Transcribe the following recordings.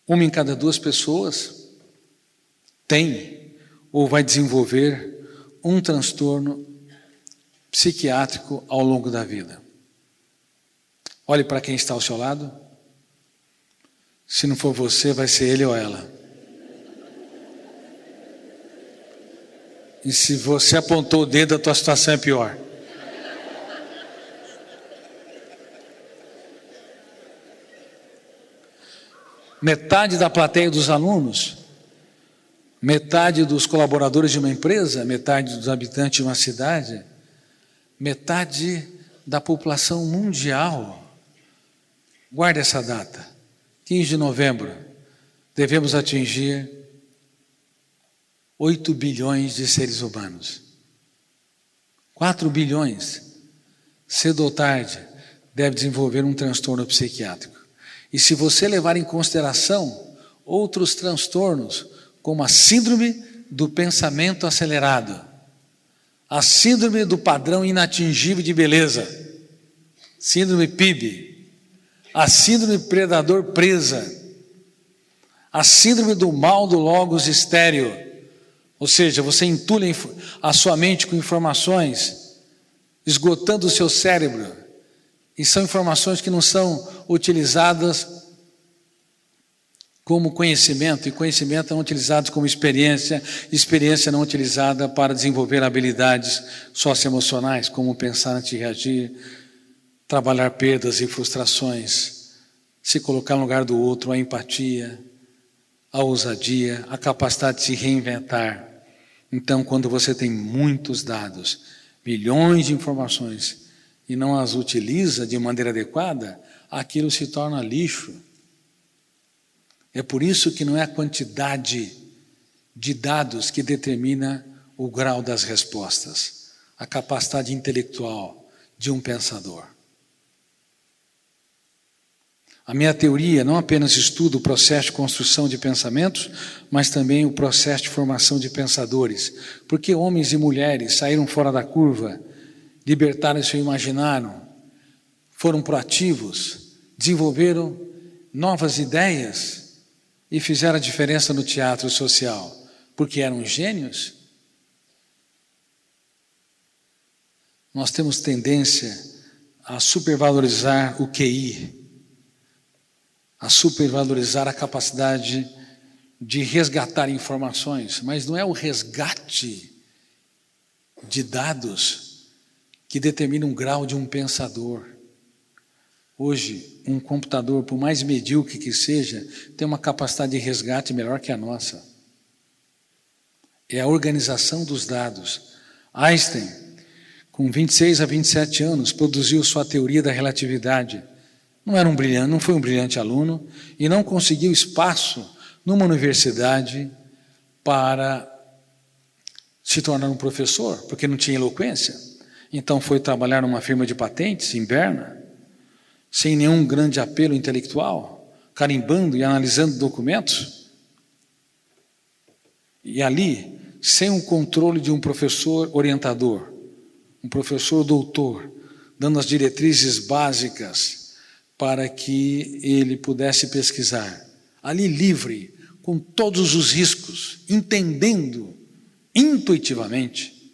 Uma em cada 2 pessoas tem ou vai desenvolver um transtorno psiquiátrico ao longo da vida. Olhe para quem está ao seu lado. Se não for você, vai ser ele ou ela. E se você apontou o dedo, a tua situação é pior. Metade da plateia dos alunos, metade dos colaboradores de uma empresa, metade dos habitantes de uma cidade, metade da população mundial. Guarde essa data, 15 de novembro, devemos atingir 8 bilhões de seres humanos. 4 bilhões, cedo ou tarde, deve desenvolver um transtorno psiquiátrico. E se você levar em consideração outros transtornos, como a síndrome do pensamento acelerado, a síndrome do padrão inatingível de beleza, síndrome PIB, a síndrome predador-presa, a síndrome do mal do logos estéreo, ou seja, você entulha a sua mente com informações, esgotando o seu cérebro, e são informações que não são utilizadas como conhecimento, e conhecimento não utilizado como experiência, experiência não utilizada para desenvolver habilidades socioemocionais, como pensar antes de reagir, trabalhar perdas e frustrações, se colocar no lugar do outro, a empatia, a ousadia, a capacidade de se reinventar. Então, quando você tem muitos dados, milhões de informações, e não as utiliza de maneira adequada, aquilo se torna lixo. É por isso que não é a quantidade de dados que determina o grau das respostas, a capacidade intelectual de um pensador. A minha teoria não apenas estuda o processo de construção de pensamentos, mas também o processo de formação de pensadores, porque homens e mulheres saíram fora da curva, libertaram seu imaginário, foram proativos, desenvolveram novas ideias e fizeram a diferença no teatro social, porque eram gênios. Nós temos tendência a supervalorizar o QI, a supervalorizar a capacidade de resgatar informações, mas não é o resgate de dados que determina um grau de um pensador. Hoje, um computador, por mais medíocre que seja, tem uma capacidade de resgate melhor que a nossa. É a organização dos dados. Einstein, com 26 a 27 anos, produziu sua teoria da relatividade. Não foi um brilhante aluno e não conseguiu espaço numa universidade para se tornar um professor, porque não tinha eloquência. Então foi trabalhar numa firma de patentes em Berna, sem nenhum grande apelo intelectual, carimbando e analisando documentos. E ali, sem o controle de um professor orientador, um professor doutor, dando as diretrizes básicas para que ele pudesse pesquisar. Ali livre, com todos os riscos, entendendo intuitivamente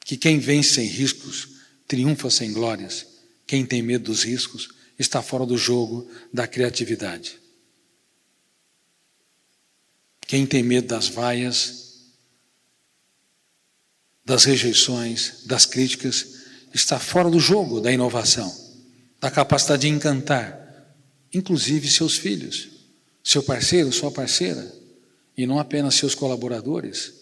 que quem vence sem riscos triunfa sem glórias. Quem tem medo dos riscos está fora do jogo da criatividade. Quem tem medo das vaias, das rejeições, das críticas, está fora do jogo da inovação, da capacidade de encantar, inclusive seus filhos, seu parceiro, sua parceira, e não apenas seus colaboradores.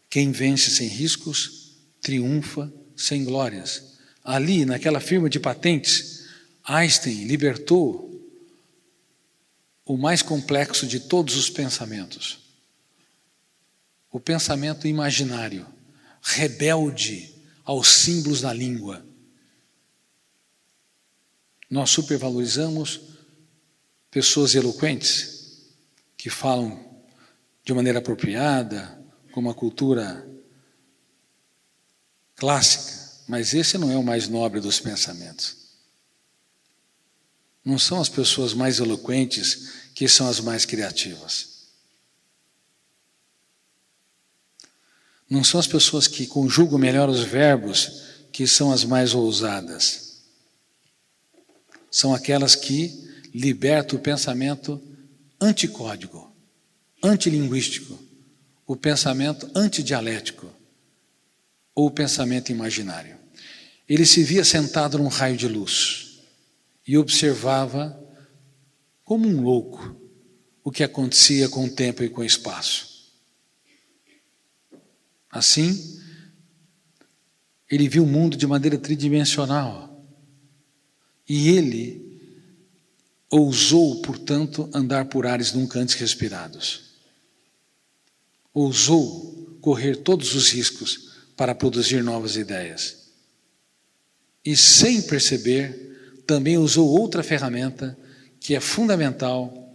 Quem vence sem riscos, triunfa sem glórias. Ali, naquela firma de patentes, Einstein libertou o mais complexo de todos os pensamentos. O pensamento imaginário, rebelde aos símbolos da língua. Nós supervalorizamos pessoas eloquentes, que falam de maneira apropriada, com uma cultura clássica, mas esse não é o mais nobre dos pensamentos. Não são as pessoas mais eloquentes que são as mais criativas. Não são as pessoas que conjugam melhor os verbos que são as mais ousadas. São aquelas que libertam o pensamento anticódigo, antilinguístico, o pensamento antidialético ou o pensamento imaginário. Ele se via sentado num raio de luz e observava como um louco o que acontecia com o tempo e com o espaço. Assim, ele viu o mundo de maneira tridimensional e ele ousou, portanto, andar por ares nunca antes respirados. Ousou correr todos os riscos para produzir novas ideias. E, sem perceber, também usou outra ferramenta que é fundamental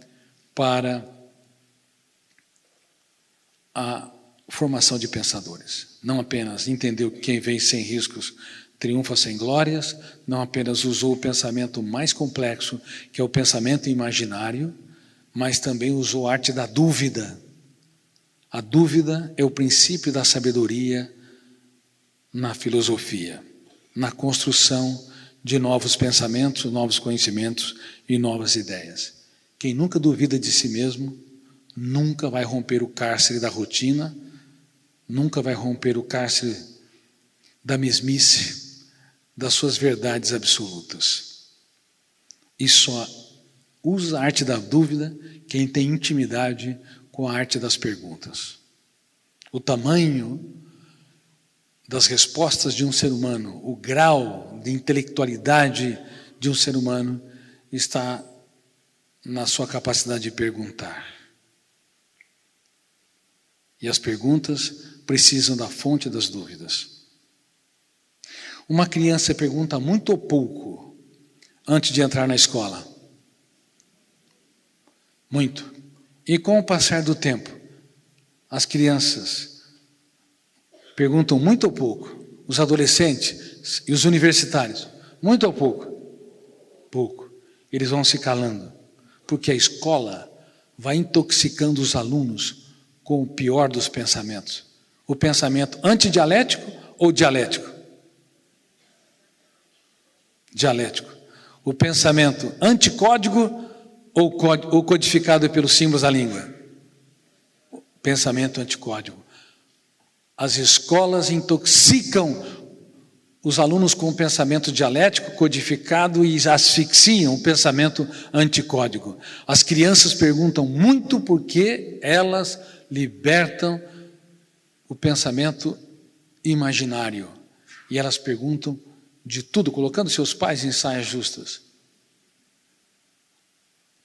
para a formação de pensadores. Não apenas entendeu que quem vem sem riscos triunfa sem glórias, não apenas usou o pensamento mais complexo, que é o pensamento imaginário, mas também usou a arte da dúvida. A dúvida é o princípio da sabedoria na filosofia, na construção de novos pensamentos, novos conhecimentos e novas ideias. Quem nunca duvida de si mesmo, nunca vai romper o cárcere da rotina, nunca vai romper o cárcere da mesmice, das suas verdades absolutas. E só usa a arte da dúvida quem tem intimidade com a arte das perguntas. O tamanho das respostas de um ser humano, o grau de intelectualidade de um ser humano está na sua capacidade de perguntar. E as perguntas precisam da fonte das dúvidas. Uma criança pergunta muito ou pouco antes de entrar na escola? Muito. E com o passar do tempo, as crianças perguntam muito ou pouco? Os adolescentes e os universitários, muito ou pouco? Pouco. Eles vão se calando, porque a escola vai intoxicando os alunos com o pior dos pensamentos. O pensamento antidialético ou dialético? Dialético. O pensamento anticódigo ou codificado pelos símbolos da língua? O pensamento anticódigo. As escolas intoxicam os alunos com o pensamento dialético codificado e asfixiam o pensamento anticódigo. As crianças perguntam muito porque elas libertam o pensamento imaginário. E elas perguntam de tudo, colocando seus pais em saias justas.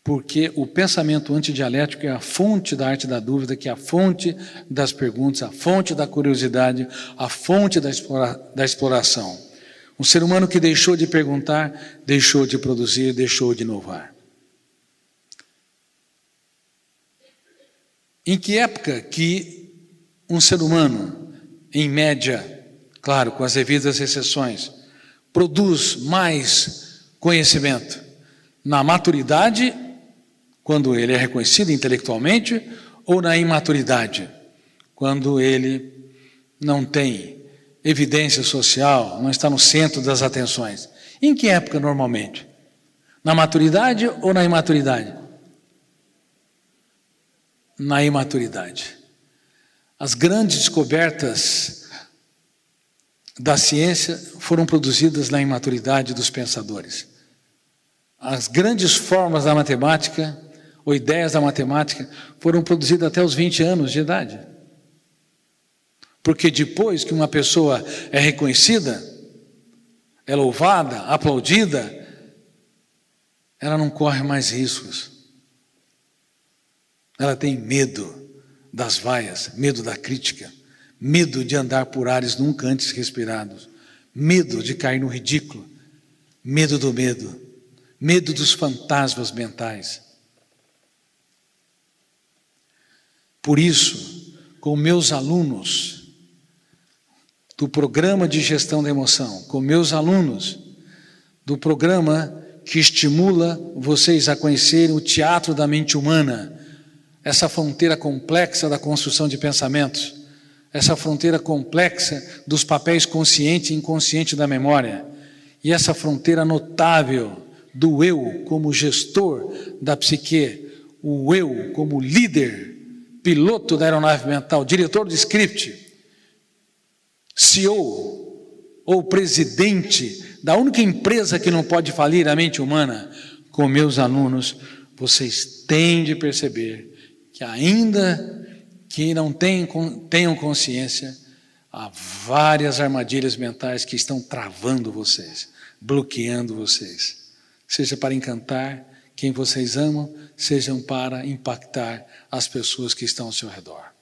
Porque o pensamento antidialético é a fonte da arte da dúvida, que é a fonte das perguntas, a fonte da curiosidade, a fonte da exploração. Um ser humano que deixou de perguntar, deixou de produzir, deixou de inovar. Em que época que um ser humano, em média, claro, com as devidas exceções, produz mais conhecimento? Na maturidade, quando ele é reconhecido intelectualmente, ou na imaturidade, quando ele não tem evidência social, não está no centro das atenções? Em que época normalmente? Na maturidade ou na imaturidade? Na imaturidade. As grandes descobertas da ciência foram produzidas na imaturidade dos pensadores. As grandes formas da matemática, ou ideias da matemática, foram produzidas até os 20 anos de idade. Porque depois que uma pessoa é reconhecida, é louvada, aplaudida, ela não corre mais riscos. Ela tem medo das vaias, medo da crítica, medo de andar por ares nunca antes respirados, medo de cair no ridículo, medo do medo, medo dos fantasmas mentais. Por isso, com meus alunos, do programa de gestão da emoção, com meus alunos, do programa que estimula vocês a conhecerem o teatro da mente humana, essa fronteira complexa da construção de pensamentos, essa fronteira complexa dos papéis consciente e inconsciente da memória, e essa fronteira notável do eu como gestor da psique, o eu como líder, piloto da aeronave mental, diretor do script, CEO ou presidente da única empresa que não pode falir, a mente humana. Com meus alunos, vocês têm de perceber que ainda que não tenham consciência, há várias armadilhas mentais que estão travando vocês, bloqueando vocês. Seja para encantar quem vocês amam, sejam para impactar as pessoas que estão ao seu redor.